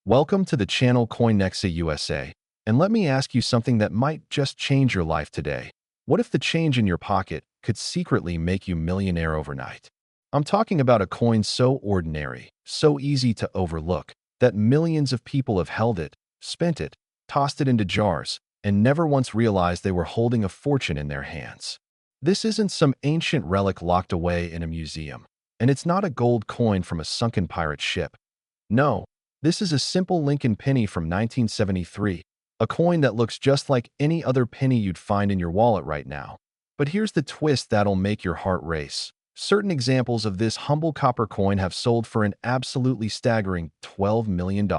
Welcome to the channel CoinNexa USA, and let me ask you something that might just change your life today. What if the change in your pocket could secretly make you millionaire overnight? I'm talking about a coin so ordinary, so easy to overlook, that millions of people have held it, spent it, tossed it into jars, and never once realized they were holding a fortune in their hands. This isn't some ancient relic locked away in a museum, and it's not a gold coin from a sunken pirate ship. No, this is a simple Lincoln penny from 1973, a coin that looks just like any other penny you'd find in your wallet right now. But here's the twist that'll make your heart race. Certain examples of this humble copper coin have sold for an absolutely staggering $12 million.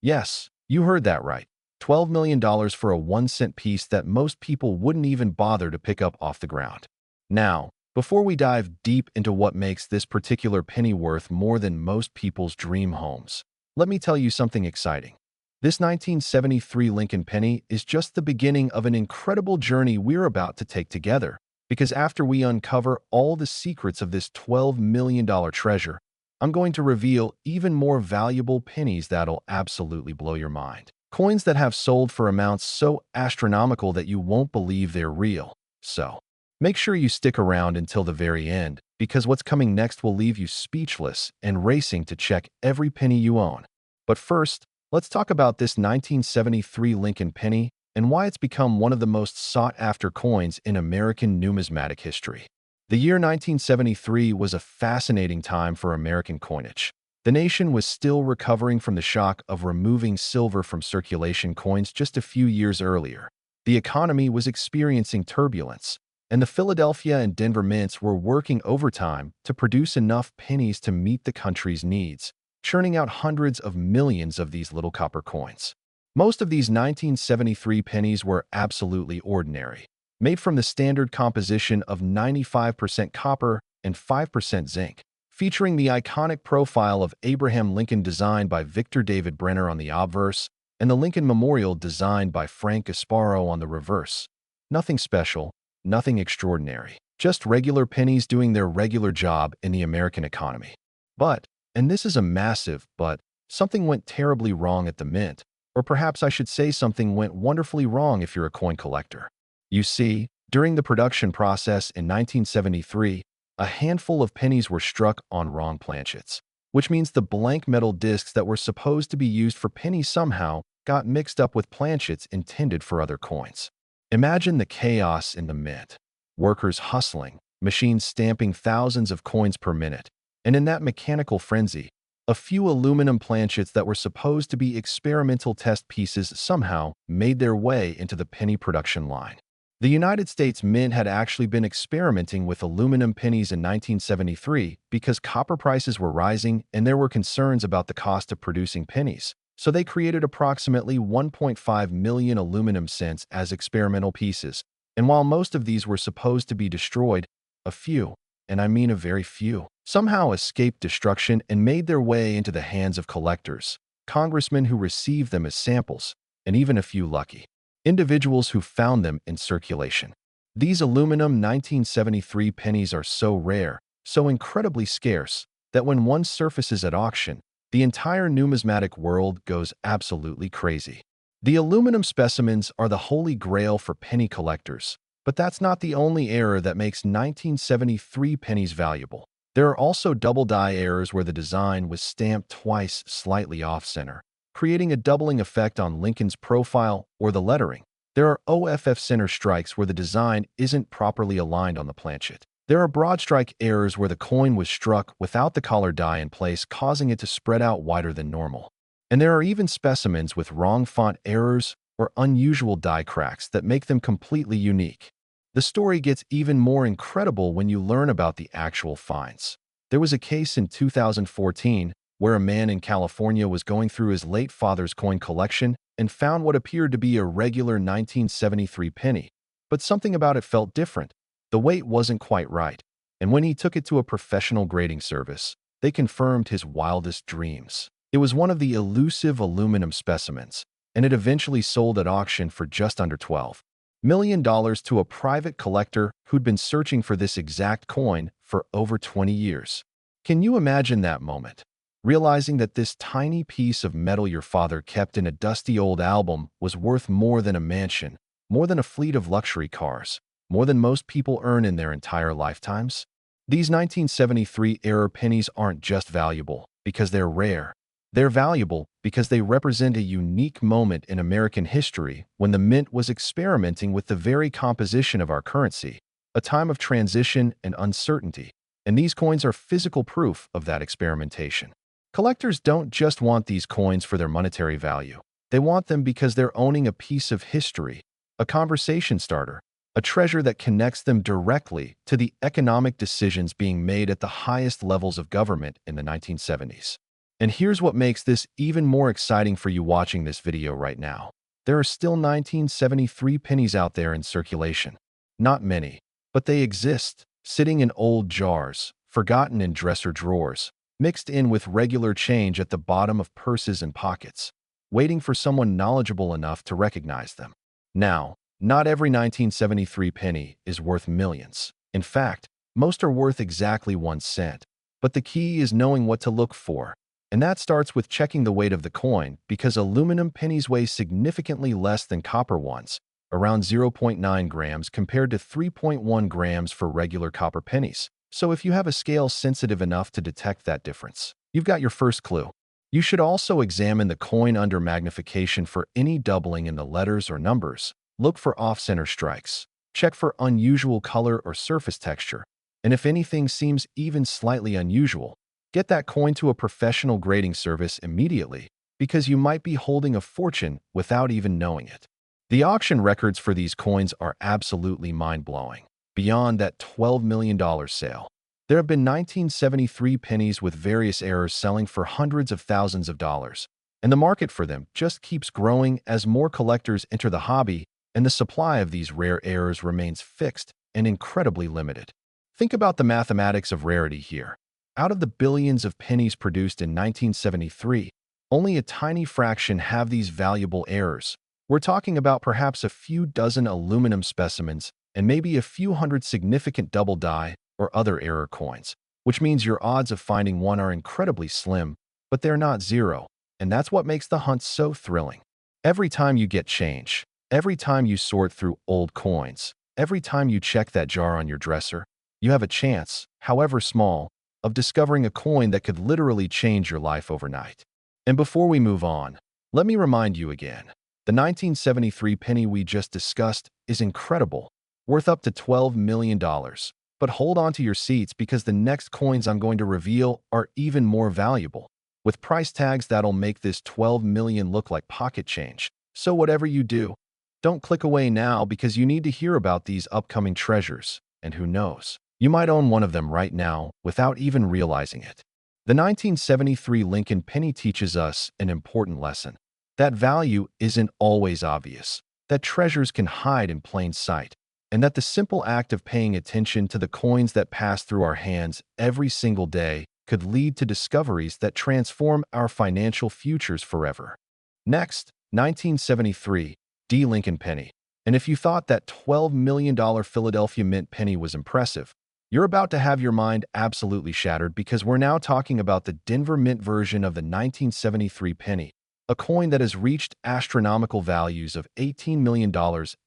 Yes, you heard that right. $12 million for a 1-cent piece that most people wouldn't even bother to pick up off the ground. Now, before we dive deep into what makes this particular penny worth more than most people's dream homes, let me tell you something exciting. This 1973 Lincoln penny is just the beginning of an incredible journey we're about to take together, because after we uncover all the secrets of this $12 million treasure, I'm going to reveal even more valuable pennies that'll absolutely blow your mind. Coins that have sold for amounts so astronomical that you won't believe they're real. So, make sure you stick around until the very end, because what's coming next will leave you speechless and racing to check every penny you own. But first, let's talk about this 1973 Lincoln penny and why it's become one of the most sought-after coins in American numismatic history. The year 1973 was a fascinating time for American coinage. The nation was still recovering from the shock of removing silver from circulation coins just a few years earlier. The economy was experiencing turbulence, and the Philadelphia and Denver mints were working overtime to produce enough pennies to meet the country's needs, churning out hundreds of millions of these little copper coins. Most of these 1973 pennies were absolutely ordinary, made from the standard composition of 95% copper and 5% zinc, featuring the iconic profile of Abraham Lincoln designed by Victor David Brenner on the obverse and the Lincoln Memorial designed by Frank Gasparo on the reverse. Nothing special, nothing extraordinary, just regular pennies doing their regular job in the American economy. But, and this is a massive but, something went terribly wrong at the mint, or perhaps I should say something went wonderfully wrong if you're a coin collector. You see, during the production process in 1973, a handful of pennies were struck on wrong planchets, which means the blank metal discs that were supposed to be used for pennies somehow got mixed up with planchets intended for other coins. Imagine the chaos in the mint. Workers hustling, machines stamping thousands of coins per minute, and in that mechanical frenzy, a few aluminum planchets that were supposed to be experimental test pieces somehow made their way into the penny production line. The United States Mint had actually been experimenting with aluminum pennies in 1973 because copper prices were rising and there were concerns about the cost of producing pennies. So they created approximately 1.5 million aluminum cents as experimental pieces. And while most of these were supposed to be destroyed, a few, and I mean a very few, somehow escaped destruction and made their way into the hands of collectors, congressmen who received them as samples, and even a few lucky individuals who found them in circulation. These aluminum 1973 pennies are so rare, so incredibly scarce, that when one surfaces at auction, the entire numismatic world goes absolutely crazy. The aluminum specimens are the holy grail for penny collectors, but that's not the only error that makes 1973 pennies valuable. There are also double-die errors where the design was stamped twice slightly off-center, creating a doubling effect on Lincoln's profile or the lettering. There are OFF center strikes where the design isn't properly aligned on the planchet. There are broad strike errors where the coin was struck without the collar die in place, causing it to spread out wider than normal. And there are even specimens with wrong font errors or unusual die cracks that make them completely unique. The story gets even more incredible when you learn about the actual finds. There was a case in 2014 where a man in California was going through his late father's coin collection and found what appeared to be a regular 1973 penny. But something about it felt different. The weight wasn't quite right, and when he took it to a professional grading service, they confirmed his wildest dreams. It was one of the elusive aluminum specimens, and it eventually sold at auction for just under $12 million to a private collector who'd been searching for this exact coin for over 20 years. Can you imagine that moment? realizing that this tiny piece of metal your father kept in a dusty old album was worth more than a mansion, more than a fleet of luxury cars, more than most people earn in their entire lifetimes? These 1973-era pennies aren't just valuable because they're rare. They're valuable because they represent a unique moment in American history when the mint was experimenting with the very composition of our currency, a time of transition and uncertainty, and these coins are physical proof of that experimentation. Collectors don't just want these coins for their monetary value. They want them because they're owning a piece of history, a conversation starter, a treasure that connects them directly to the economic decisions being made at the highest levels of government in the 1970s. And here's what makes this even more exciting for you watching this video right now. There are still 1973 pennies out there in circulation. Not many, but they exist, sitting in old jars, forgotten in dresser drawers, mixed in with regular change at the bottom of purses and pockets, waiting for someone knowledgeable enough to recognize them. Now, not every 1973 penny is worth millions. In fact, most are worth exactly 1 cent. But the key is knowing what to look for. And that starts with checking the weight of the coin, because aluminum pennies weigh significantly less than copper ones, around 0.9 grams compared to 3.1 grams for regular copper pennies. So if you have a scale sensitive enough to detect that difference, you've got your first clue. You should also examine the coin under magnification for any doubling in the letters or numbers. Look for off-center strikes. Check for unusual color or surface texture. And if anything seems even slightly unusual, get that coin to a professional grading service immediately, because you might be holding a fortune without even knowing it. The auction records for these coins are absolutely mind-blowing. Beyond that $12 million sale, there have been 1973 pennies with various errors selling for hundreds of thousands of dollars, and the market for them just keeps growing as more collectors enter the hobby, and the supply of these rare errors remains fixed and incredibly limited. Think about the mathematics of rarity here. Out of the billions of pennies produced in 1973, only a tiny fraction have these valuable errors. We're talking about perhaps a few dozen aluminum specimens and maybe a few hundred significant double die or other error coins, which means your odds of finding one are incredibly slim, but they're not zero, and that's what makes the hunt so thrilling. Every time you get change, every time you sort through old coins, every time you check that jar on your dresser, you have a chance, however small, of discovering a coin that could literally change your life overnight. And before we move on, let me remind you again, the 1973 penny we just discussed is incredible, worth up to $12 million. But hold on to your seats, because the next coins I'm going to reveal are even more valuable, with price tags that'll make this $12 million look like pocket change. So whatever you do, don't click away now, because you need to hear about these upcoming treasures, and who knows, you might own one of them right now without even realizing it. The 1973 Lincoln penny teaches us an important lesson. That value isn't always obvious, that treasures can hide in plain sight, and that the simple act of paying attention to the coins that pass through our hands every single day could lead to discoveries that transform our financial futures forever. Next, 1973 D Lincoln penny. And if you thought that $12 million Philadelphia Mint penny was impressive, you're about to have your mind absolutely shattered, because we're now talking about the Denver Mint version of the 1973 penny, a coin that has reached astronomical values of $18 million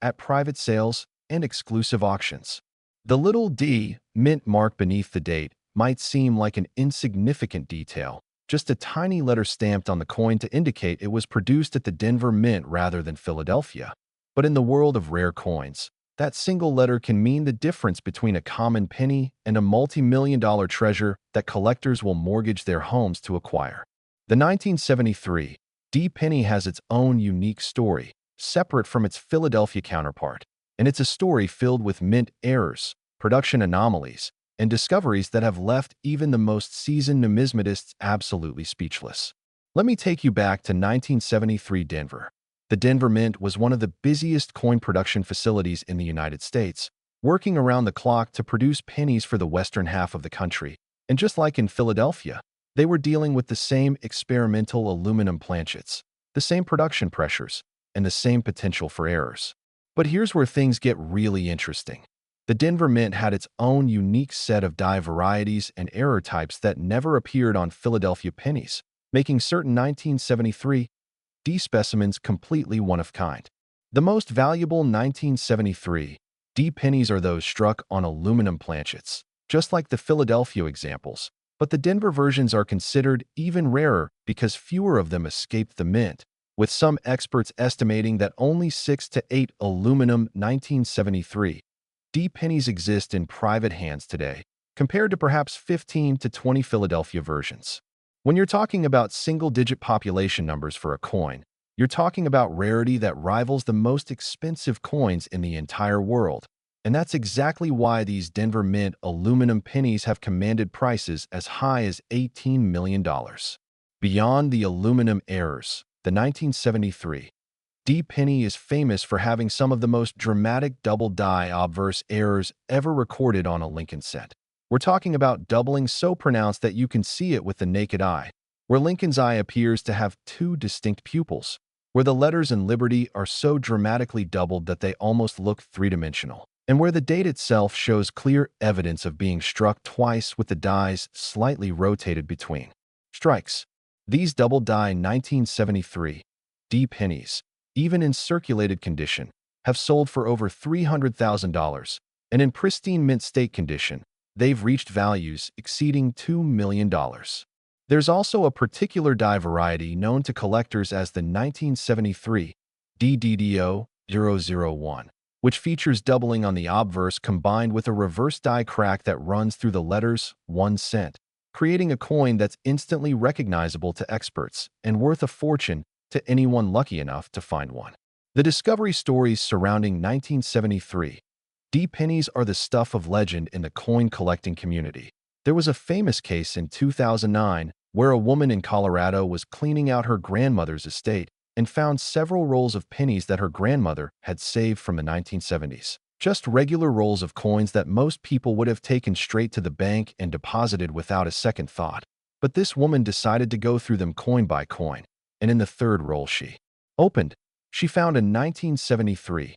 at private sales and exclusive auctions. The little D Mint mark beneath the date might seem like an insignificant detail, just a tiny letter stamped on the coin to indicate it was produced at the Denver Mint rather than Philadelphia. But in the world of rare coins, that single letter can mean the difference between a common penny and a multi-million-dollar treasure that collectors will mortgage their homes to acquire. The 1973 D penny has its own unique story, separate from its Philadelphia counterpart, and it's a story filled with mint errors, production anomalies, and discoveries that have left even the most seasoned numismatists absolutely speechless. Let me take you back to 1973 Denver. The Denver Mint was one of the busiest coin production facilities in the United States, working around the clock to produce pennies for the western half of the country. And just like in Philadelphia, they were dealing with the same experimental aluminum planchets, the same production pressures, and the same potential for errors. But here's where things get really interesting. The Denver Mint had its own unique set of die varieties and error types that never appeared on Philadelphia pennies, making certain 1973 D specimens completely one-of-kind. The most valuable 1973 D pennies are those struck on aluminum planchets, just like the Philadelphia examples, but the Denver versions are considered even rarer because fewer of them escaped the mint, with some experts estimating that only 6 to 8 aluminum 1973 D pennies exist in private hands today, compared to perhaps 15 to 20 Philadelphia versions. When you're talking about single-digit population numbers for a coin, you're talking about rarity that rivals the most expensive coins in the entire world. And that's exactly why these Denver Mint aluminum pennies have commanded prices as high as $18 million. Beyond the aluminum errors, the 1973 D penny is famous for having some of the most dramatic double die obverse errors ever recorded on a Lincoln set. We're talking about doubling so pronounced that you can see it with the naked eye, where Lincoln's eye appears to have two distinct pupils, where the letters in Liberty are so dramatically doubled that they almost look three-dimensional, and where the date itself shows clear evidence of being struck twice with the dies slightly rotated between strikes. These double die 1973 D pennies, even in circulated condition, have sold for over $300,000, and in pristine mint state condition, they've reached values exceeding $2 million. There's also a particular die variety known to collectors as the 1973 DDDO-001, which features doubling on the obverse combined with a reverse die crack that runs through the letters 1 cent, creating a coin that's instantly recognizable to experts and worth a fortune to anyone lucky enough to find one. The discovery stories surrounding 1973 D pennies are the stuff of legend in the coin collecting community. There was a famous case in 2009 where a woman in Colorado was cleaning out her grandmother's estate and found several rolls of pennies that her grandmother had saved from the 1970s. Just regular rolls of coins that most people would have taken straight to the bank and deposited without a second thought. But this woman decided to go through them coin by coin, and in the third roll she opened, she found a 1973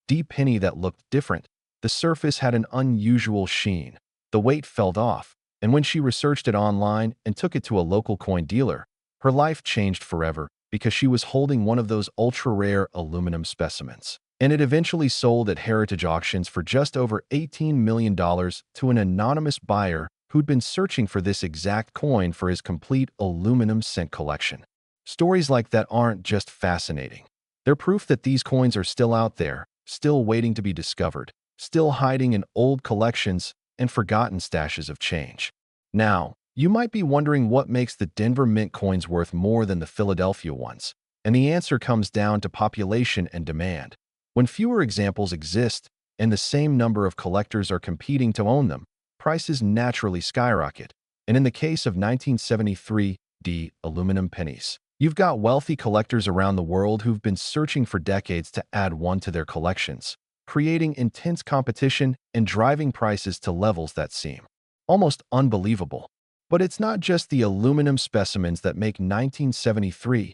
D penny that looked different. The surface had an unusual sheen. The weight fell off, and when she researched it online and took it to a local coin dealer, her life changed forever because she was holding one of those ultra-rare aluminum specimens. And it eventually sold at heritage auctions for just over $18 million to an anonymous buyer who'd been searching for this exact coin for his complete aluminum cent collection. Stories like that aren't just fascinating. They're proof that these coins are still out there, still waiting to be discovered, still hiding in old collections and forgotten stashes of change. Now, you might be wondering what makes the Denver Mint coins worth more than the Philadelphia ones, and the answer comes down to population and demand. When fewer examples exist and the same number of collectors are competing to own them, prices naturally skyrocket. And in the case of 1973 D aluminum pennies, you've got wealthy collectors around the world who've been searching for decades to add one to their collections, creating intense competition and driving prices to levels that seem almost unbelievable. But it's not just the aluminum specimens that make 1973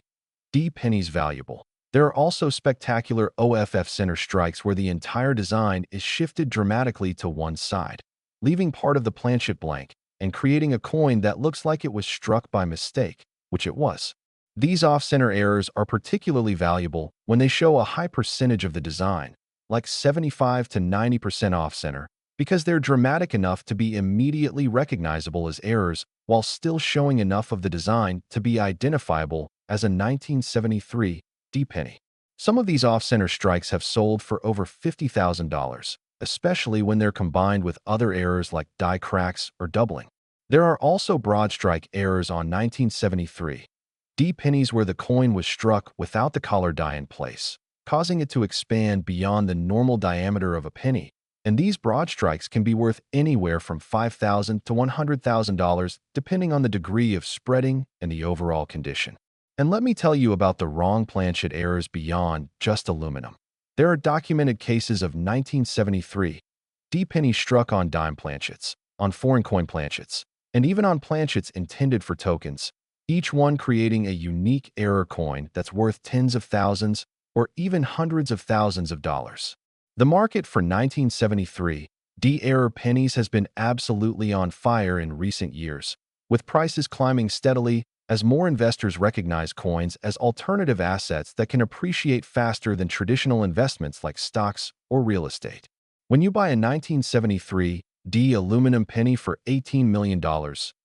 D pennies valuable. There are also spectacular OFF center strikes where the entire design is shifted dramatically to one side, leaving part of the planchet blank and creating a coin that looks like it was struck by mistake, which it was. These off-center errors are particularly valuable when they show a high percentage of the design, like 75 to 90% off-center, because they're dramatic enough to be immediately recognizable as errors while still showing enough of the design to be identifiable as a 1973 D penny. Some of these off-center strikes have sold for over $50,000, especially when they're combined with other errors like die cracks or doubling. There are also broad strike errors on 1973 D pennies where the coin was struck without the collar die in place, causing it to expand beyond the normal diameter of a penny, and these broad strikes can be worth anywhere from $5,000 to $100,000 depending on the degree of spreading and the overall condition. And let me tell you about the wrong planchet errors beyond just aluminum. There are documented cases of 1973 D pennies struck on dime planchets, on foreign coin planchets, and even on planchets intended for tokens, each one creating a unique error coin that's worth tens of thousands or even hundreds of thousands of dollars. The market for 1973 D-era pennies has been absolutely on fire in recent years, with prices climbing steadily as more investors recognize coins as alternative assets that can appreciate faster than traditional investments like stocks or real estate. When you buy a 1973 D aluminum penny for $18 million,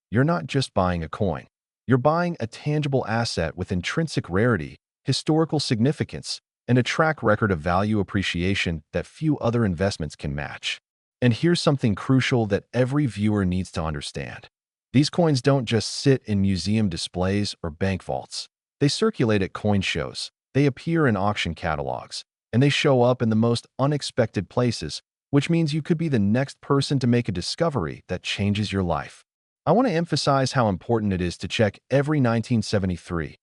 you're not just buying a coin. You're buying a tangible asset with intrinsic rarity, historical significance, and a track record of value appreciation that few other investments can match. And here's something crucial that every viewer needs to understand. These coins don't just sit in museum displays or bank vaults. They circulate at coin shows, they appear in auction catalogs, and they show up in the most unexpected places, which means you could be the next person to make a discovery that changes your life. I want to emphasize how important it is to check every 1973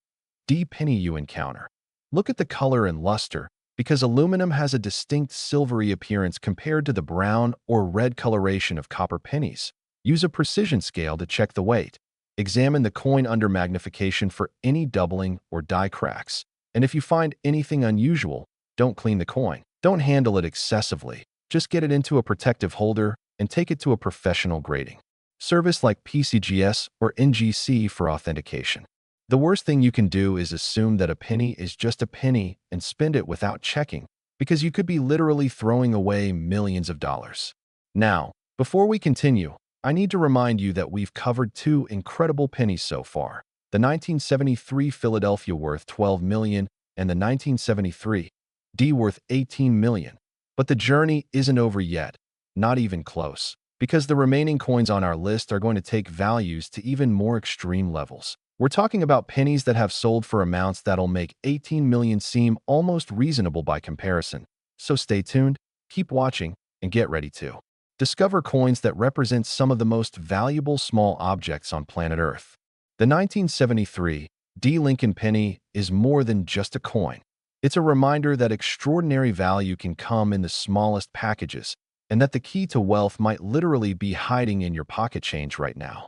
D penny you encounter. Look at the color and luster, because aluminum has a distinct silvery appearance compared to the brown or red coloration of copper pennies. Use a precision scale to check the weight. Examine the coin under magnification for any doubling or die cracks. And if you find anything unusual, don't clean the coin. Don't handle it excessively. Just get it into a protective holder and take it to a professional grading service like PCGS or NGC for authentication. The worst thing you can do is assume that a penny is just a penny and spend it without checking, because you could be literally throwing away millions of dollars. Now, before we continue, I need to remind you that we've covered two incredible pennies so far: the 1973 Philadelphia worth $12 million and the 1973 D worth $18 million. But the journey isn't over yet, not even close, because the remaining coins on our list are going to take values to even more extreme levels. We're talking about pennies that have sold for amounts that'll make $18 million seem almost reasonable by comparison. So stay tuned, keep watching, and get ready to discover coins that represent some of the most valuable small objects on planet Earth. The 1973 D Lincoln Penny is more than just a coin. It's a reminder that extraordinary value can come in the smallest packages, and that the key to wealth might literally be hiding in your pocket change right now.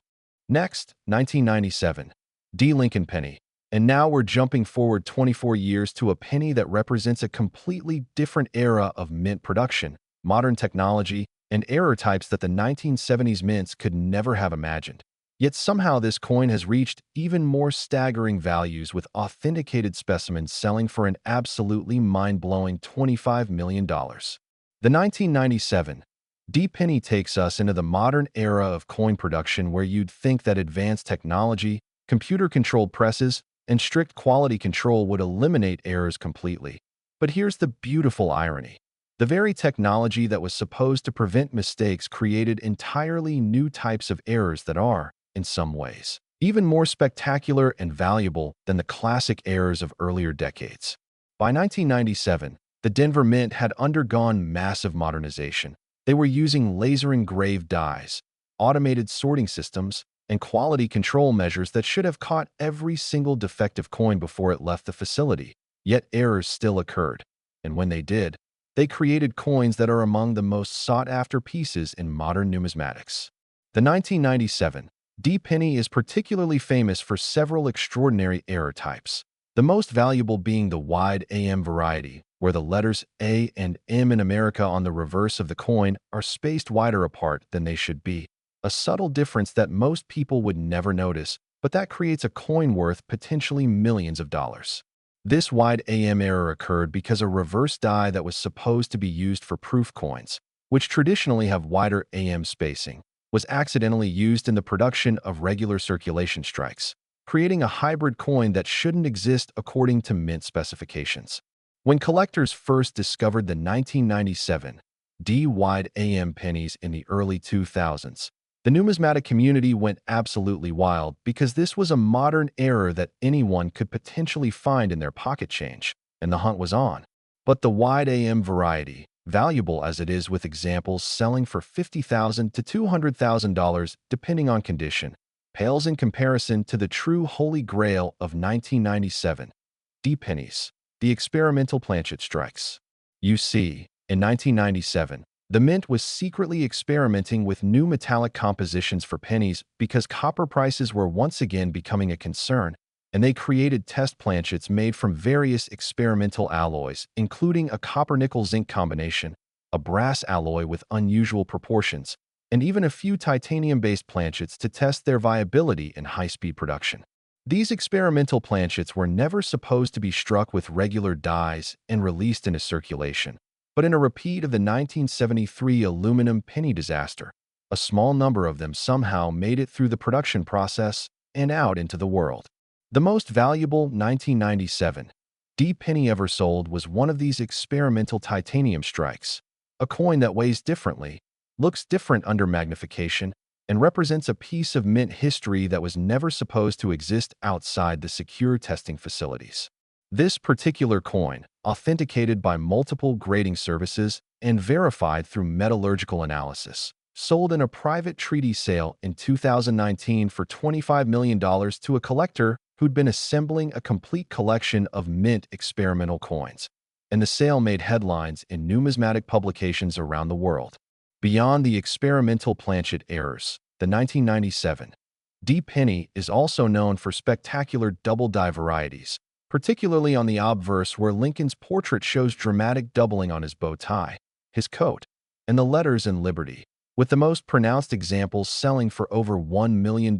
Next, 1997. D Lincoln Penny. And now we're jumping forward 24 years to a penny that represents a completely different era of mint production, modern technology, and error types that the 1970s mints could never have imagined. Yet somehow this coin has reached even more staggering values, with authenticated specimens selling for an absolutely mind-blowing $25 million. The 1997 D penny takes us into the modern era of coin production, where you'd think that advanced technology, computer-controlled presses, and strict quality control would eliminate errors completely. But here's the beautiful irony. The very technology that was supposed to prevent mistakes created entirely new types of errors that are, in some ways, even more spectacular and valuable than the classic errors of earlier decades. By 1997, the Denver Mint had undergone massive modernization. They were using laser-engraved dies, automated sorting systems, and quality control measures that should have caught every single defective coin before it left the facility. Yet errors still occurred, and when they did, they created coins that are among the most sought-after pieces in modern numismatics. The 1997 D penny is particularly famous for several extraordinary error types, the most valuable being the wide AM variety, where the letters A and M in America on the reverse of the coin are spaced wider apart than they should be, a subtle difference that most people would never notice, but that creates a coin worth potentially millions of dollars. This wide AM error occurred because a reverse die that was supposed to be used for proof coins, which traditionally have wider AM spacing, was accidentally used in the production of regular circulation strikes, creating a hybrid coin that shouldn't exist according to mint specifications. When collectors first discovered the 1997 D wide AM pennies in the early 2000s, the numismatic community went absolutely wild, because this was a modern error that anyone could potentially find in their pocket change, and the hunt was on. But the wide AM variety, valuable as it is with examples selling for $50,000 to $200,000 depending on condition, pales in comparison to the true holy grail of 1997 D pennies, the experimental planchet strikes. You see, in 1997, the mint was secretly experimenting with new metallic compositions for pennies because copper prices were once again becoming a concern, and they created test planchets made from various experimental alloys, including a copper-nickel-zinc combination, a brass alloy with unusual proportions, and even a few titanium-based planchets to test their viability in high-speed production. These experimental planchets were never supposed to be struck with regular dies and released into circulation, but in a repeat of the 1973 aluminum penny disaster, a small number of them somehow made it through the production process and out into the world. The most valuable 1997 D penny ever sold was one of these experimental titanium strikes, a coin that weighs differently, looks different under magnification, and represents a piece of mint history that was never supposed to exist outside the secure testing facilities. This particular coin, authenticated by multiple grading services and verified through metallurgical analysis, sold in a private treaty sale in 2019 for $25 million to a collector who'd been assembling a complete collection of mint experimental coins, and the sale made headlines in numismatic publications around the world. Beyond the experimental planchet errors, the 1997 D penny is also known for spectacular double-die varieties, particularly on the obverse where Lincoln's portrait shows dramatic doubling on his bow tie, his coat, and the letters in Liberty, with the most pronounced examples selling for over $1 million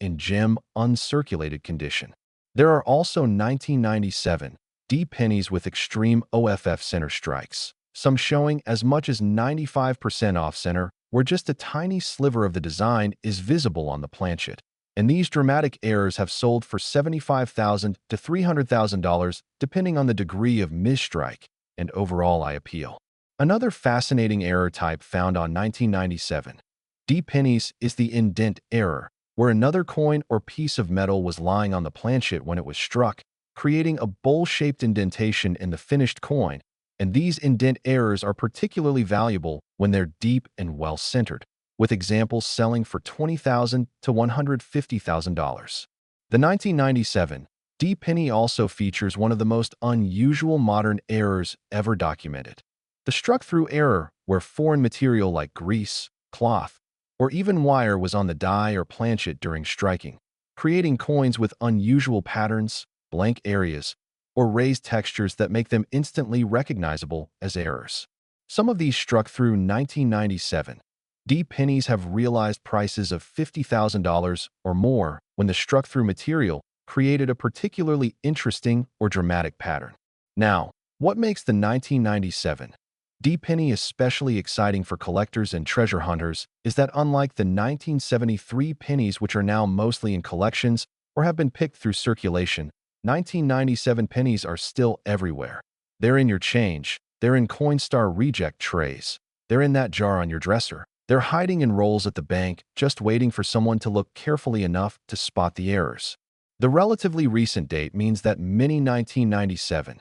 in gem uncirculated condition. There are also 1997 D pennies with extreme OFF center strikes, some showing as much as 95% off-center, where just a tiny sliver of the design is visible on the planchet. And these dramatic errors have sold for $75,000 to $300,000, depending on the degree of misstrike and overall eye appeal. Another fascinating error type found on 1997 D pennies is the indent error, where another coin or piece of metal was lying on the planchet when it was struck, creating a bowl-shaped indentation in the finished coin, and these indent errors are particularly valuable when they're deep and well-centered, with examples selling for $20,000 to $150,000. The 1997 D penny also features one of the most unusual modern errors ever documented. The struck-through error, where foreign material like grease, cloth, or even wire was on the die or planchet during striking, creating coins with unusual patterns, blank areas, or raised textures that make them instantly recognizable as errors. Some of these struck through 1997 D pennies have realized prices of $50,000 or more when the struck-through material created a particularly interesting or dramatic pattern. Now, what makes the 1997 D penny especially exciting for collectors and treasure hunters is that unlike the 1973 pennies, which are now mostly in collections or have been picked through circulation, 1997 pennies are still everywhere. They're in your change, they're in Coinstar reject trays, they're in that jar on your dresser, they're hiding in rolls at the bank, just waiting for someone to look carefully enough to spot the errors. The relatively recent date means that many 1997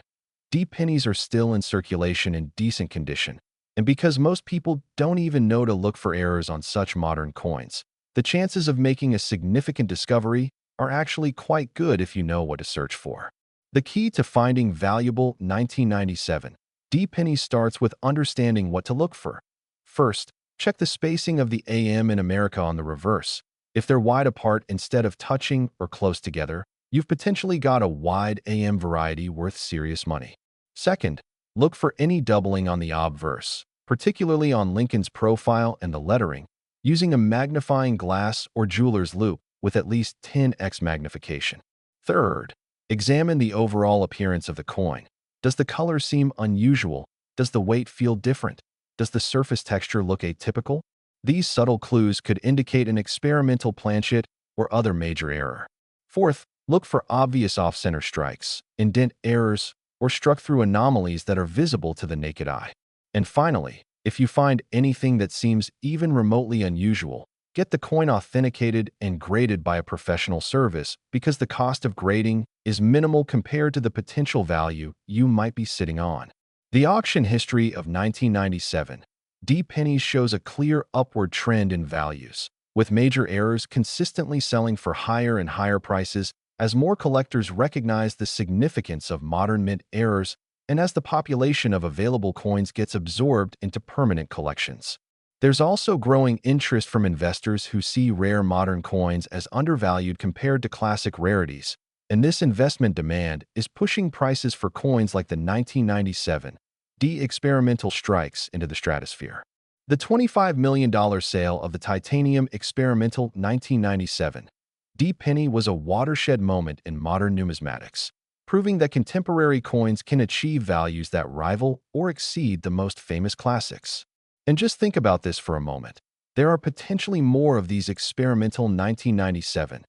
D pennies are still in circulation in decent condition, and because most people don't even know to look for errors on such modern coins, the chances of making a significant discovery are actually quite good if you know what to search for. The key to finding valuable 1997 D pennies starts with understanding what to look for. First, check the spacing of the AM in America on the reverse. If they're wide apart instead of touching or close together, you've potentially got a wide AM variety worth serious money. Second, look for any doubling on the obverse, particularly on Lincoln's profile and the lettering, using a magnifying glass or jeweler's loupe with at least 10x magnification. Third, examine the overall appearance of the coin. Does the color seem unusual? Does the weight feel different? Does the surface texture look atypical? These subtle clues could indicate an experimental planchet or other major error. Fourth, look for obvious off-center strikes, indent errors, or struck-through anomalies that are visible to the naked eye. And finally, if you find anything that seems even remotely unusual, get the coin authenticated and graded by a professional service because the cost of grading is minimal compared to the potential value you might be sitting on. The auction history of 1997 D pennies shows a clear upward trend in values, with major errors consistently selling for higher and higher prices as more collectors recognize the significance of modern mint errors and as the population of available coins gets absorbed into permanent collections. There's also growing interest from investors who see rare modern coins as undervalued compared to classic rarities, and this investment demand is pushing prices for coins like the 1997 D. Experimental strikes into the stratosphere. The $25 million sale of the titanium experimental 1997 D penny was a watershed moment in modern numismatics, proving that contemporary coins can achieve values that rival or exceed the most famous classics. And just think about this for a moment. There are potentially more of these experimental 1997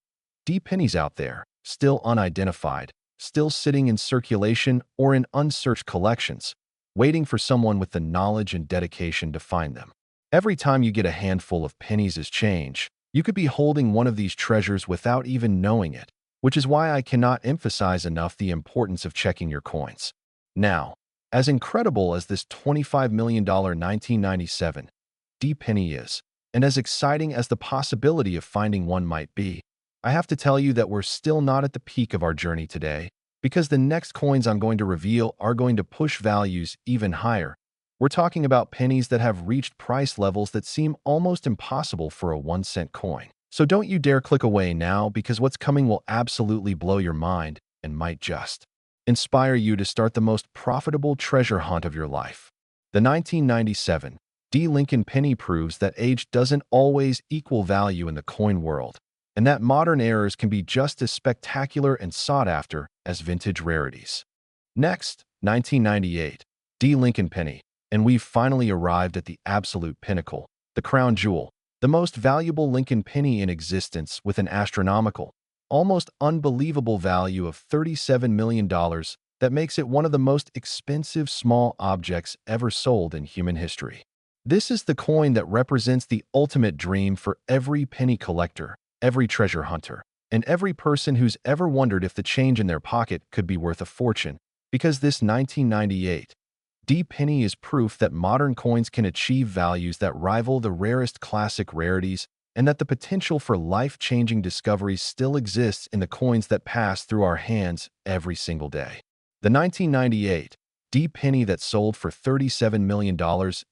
D pennies out there, still unidentified, still sitting in circulation or in unsearched collections, waiting for someone with the knowledge and dedication to find them. Every time you get a handful of pennies as change, you could be holding one of these treasures without even knowing it, which is why I cannot emphasize enough the importance of checking your coins. Now, as incredible as this $25 million 1997 D penny is, and as exciting as the possibility of finding one might be, I have to tell you that we're still not at the peak of our journey today, because the next coins I'm going to reveal are going to push values even higher. We're talking about pennies that have reached price levels that seem almost impossible for a 1-cent coin. So don't you dare click away now, because what's coming will absolutely blow your mind and might just inspire you to start the most profitable treasure hunt of your life. The 1997 D Lincoln penny proves that age doesn't always equal value in the coin world, and that modern errors can be just as spectacular and sought after as vintage rarities. Next, 1998 D Lincoln penny. And we've finally arrived at the absolute pinnacle, the crown jewel, the most valuable Lincoln penny in existence, with an astronomical, almost unbelievable value of $37 million that makes it one of the most expensive small objects ever sold in human history. This is the coin that represents the ultimate dream for every penny collector, every treasure hunter, and every person who's ever wondered if the change in their pocket could be worth a fortune, because this 1998 D penny is proof that modern coins can achieve values that rival the rarest classic rarities, and that the potential for life-changing discoveries still exists in the coins that pass through our hands every single day. The 1998 D penny that sold for $37 million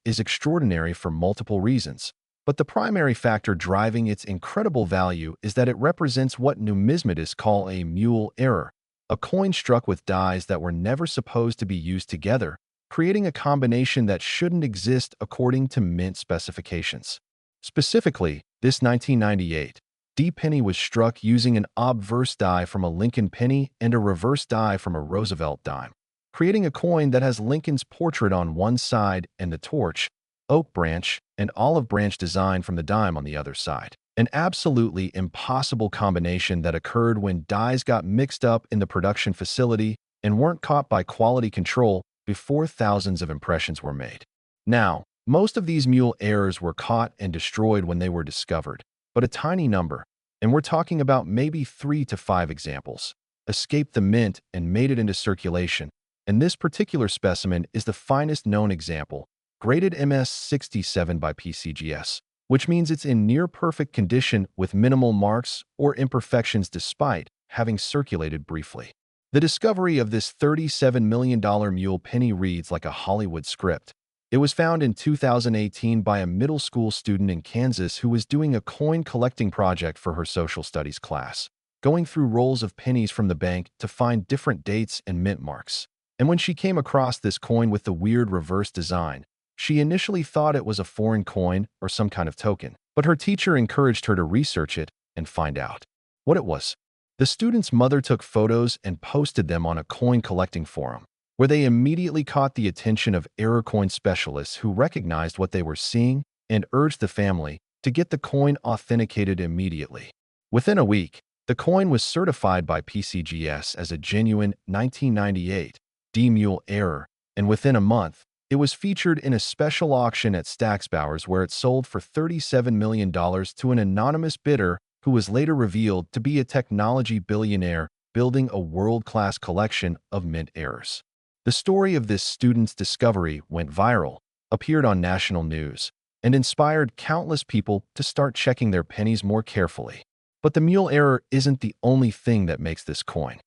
is extraordinary for multiple reasons, but the primary factor driving its incredible value is that it represents what numismatists call a mule error, a coin struck with dies that were never supposed to be used together, creating a combination that shouldn't exist according to mint specifications. Specifically, this 1998 D penny was struck using an obverse die from a Lincoln penny and a reverse die from a Roosevelt dime, creating a coin that has Lincoln's portrait on one side and the torch, oak branch, and olive branch design from the dime on the other side. An absolutely impossible combination that occurred when dies got mixed up in the production facility and weren't caught by quality control before thousands of impressions were made. Now, most of these mule errors were caught and destroyed when they were discovered, but a tiny number, and we're talking about maybe 3 to 5 examples, escaped the mint and made it into circulation, and this particular specimen is the finest known example, graded MS67 by PCGS, which means it's in near-perfect condition with minimal marks or imperfections despite having circulated briefly. The discovery of this $37 million mule penny reads like a Hollywood script. It was found in 2018 by a middle school student in Kansas who was doing a coin collecting project for her social studies class, going through rolls of pennies from the bank to find different dates and mint marks. And when she came across this coin with the weird reverse design, she initially thought it was a foreign coin or some kind of token, but her teacher encouraged her to research it and find out what it was. The student's mother took photos and posted them on a coin collecting forum, where they immediately caught the attention of error coin specialists who recognized what they were seeing and urged the family to get the coin authenticated immediately. Within a week, the coin was certified by PCGS as a genuine 1998 D mule error, and within a month, it was featured in a special auction at Stacksbowers, where it sold for $37 million to an anonymous bidder who was later revealed to be a technology billionaire building a world-class collection of mint errors. The story of this student's discovery went viral, appeared on national news, and inspired countless people to start checking their pennies more carefully. But the mule error isn't the only thing that makes this coin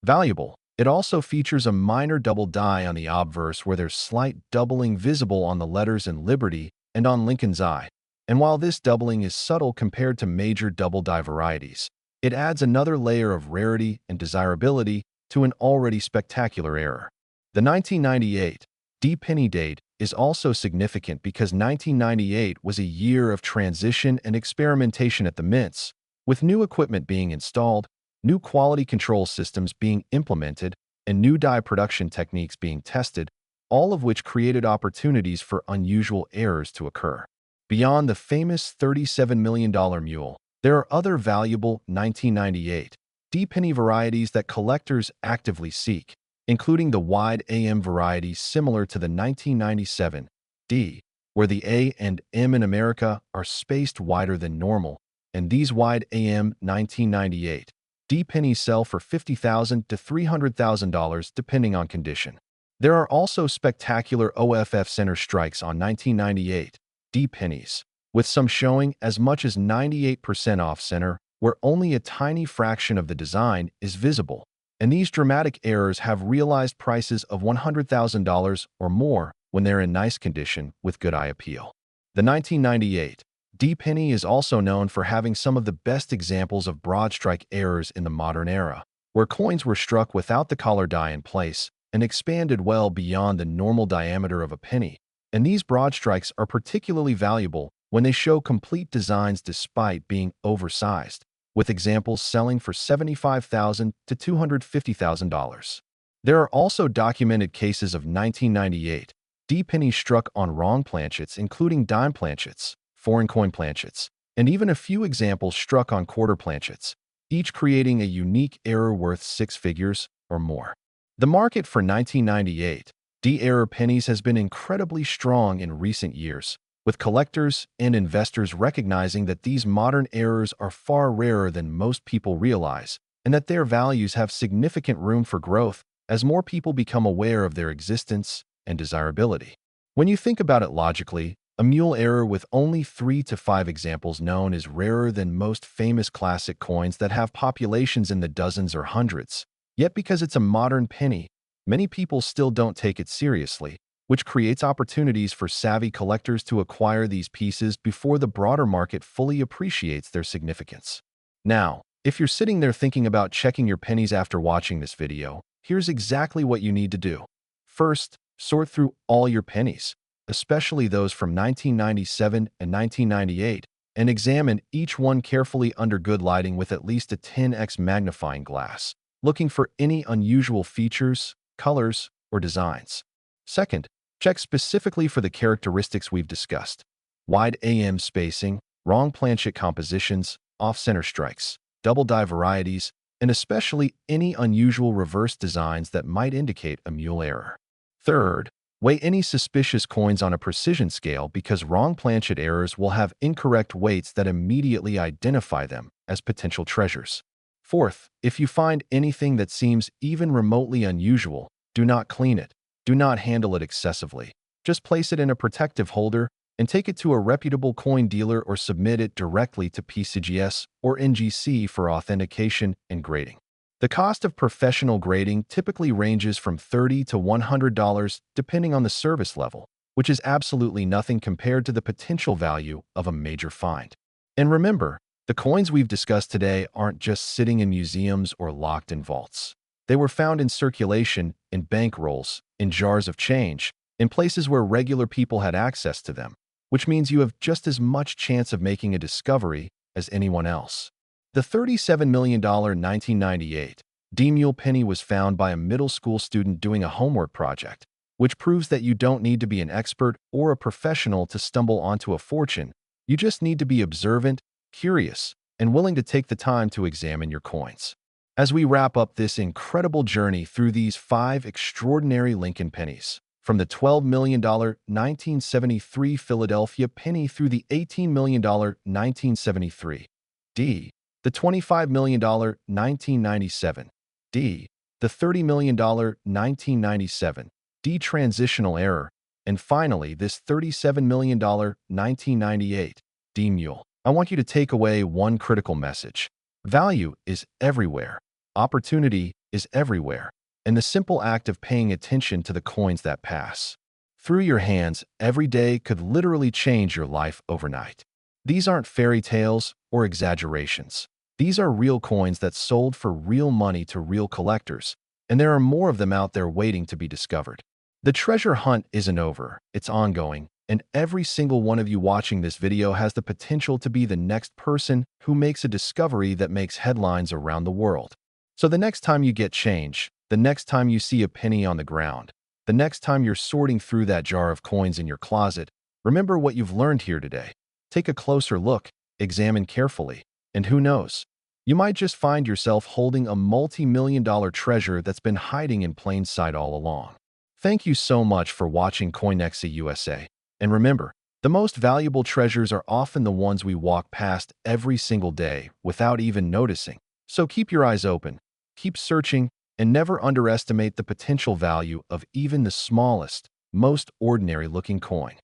valuable. It also features a minor double die on the obverse, where there's slight doubling visible on the letters in Liberty and on Lincoln's eye. And while this doubling is subtle compared to major double die varieties, it adds another layer of rarity and desirability to an already spectacular error. The 1998 D penny date is also significant because 1998 was a year of transition and experimentation at the mints, with new equipment being installed, new quality control systems being implemented, and new die production techniques being tested, all of which created opportunities for unusual errors to occur. Beyond the famous $37 million mule, there are other valuable 1998 D penny varieties that collectors actively seek, including the wide AM varieties similar to the 1997 D, where the A and M in America are spaced wider than normal, and these wide AM 1998 D pennies sell for $50,000 to $300,000 depending on condition. There are also spectacular OFF center strikes on 1998 D pennies, with some showing as much as 98% off center, where only a tiny fraction of the design is visible. And these dramatic errors have realized prices of $100,000 or more when they're in nice condition with good eye appeal. The 1998 D penny is also known for having some of the best examples of broad strike errors in the modern era, where coins were struck without the collar die in place and expanded well beyond the normal diameter of a penny. And these broad strikes are particularly valuable when they show complete designs despite being oversized, with examples selling for $75,000 to $250,000. There are also documented cases of 1998 D pennies struck on wrong planchets, including dime planchets, foreign coin planchets, and even a few examples struck on quarter planchets, each creating a unique error worth six figures or more. The market for 1998 D error pennies has been incredibly strong in recent years, with collectors and investors recognizing that these modern errors are far rarer than most people realize, and that their values have significant room for growth as more people become aware of their existence and desirability. When you think about it logically, a mule error with only 3 to 5 examples known is rarer than most famous classic coins that have populations in the dozens or hundreds. Yet because it's a modern penny, many people still don't take it seriously, which creates opportunities for savvy collectors to acquire these pieces before the broader market fully appreciates their significance. Now, if you're sitting there thinking about checking your pennies after watching this video, here's exactly what you need to do. First, sort through all your pennies, especially those from 1997 and 1998, and examine each one carefully under good lighting with at least a 10x magnifying glass, looking for any unusual features, colors, or designs. Second, check specifically for the characteristics we've discussed: wide AM spacing, wrong planchet compositions, off-center strikes, double die varieties, and especially any unusual reverse designs that might indicate a mule error. Third, weigh any suspicious coins on a precision scale because wrong planchet errors will have incorrect weights that immediately identify them as potential treasures. Fourth, if you find anything that seems even remotely unusual, do not clean it. Do not handle it excessively. Just place it in a protective holder and take it to a reputable coin dealer or submit it directly to PCGS or NGC for authentication and grading. The cost of professional grading typically ranges from $30 to $100 depending on the service level, which is absolutely nothing compared to the potential value of a major find. And remember, the coins we've discussed today aren't just sitting in museums or locked in vaults. They were found in circulation, in bank rolls, in jars of change, in places where regular people had access to them, which means you have just as much chance of making a discovery as anyone else. The $37 million 1998 D mule penny was found by a middle school student doing a homework project, which proves that you don't need to be an expert or a professional to stumble onto a fortune. You just need to be observant, curious, and willing to take the time to examine your coins. As we wrap up this incredible journey through these 5 extraordinary Lincoln pennies, from the $12 million 1973 Philadelphia penny through the $18 million 1973 D, the $25 million 1997 D, the $30 million 1997 D transitional error, and finally this $37 million 1998 D mule, I want you to take away one critical message. Value is everywhere. Opportunity is everywhere. And the simple act of paying attention to the coins that pass through your hands every day could literally change your life overnight. These aren't fairy tales or exaggerations. These are real coins that sold for real money to real collectors, and there are more of them out there waiting to be discovered. The treasure hunt isn't over, it's ongoing, and every single one of you watching this video has the potential to be the next person who makes a discovery that makes headlines around the world. So the next time you get change, the next time you see a penny on the ground, the next time you're sorting through that jar of coins in your closet, remember what you've learned here today. Take a closer look, examine carefully, and who knows? You might just find yourself holding a multi-million-dollar treasure that's been hiding in plain sight all along. Thank you so much for watching Coinexa USA. And remember, the most valuable treasures are often the ones we walk past every single day without even noticing. So keep your eyes open, keep searching, and never underestimate the potential value of even the smallest, most ordinary-looking coin.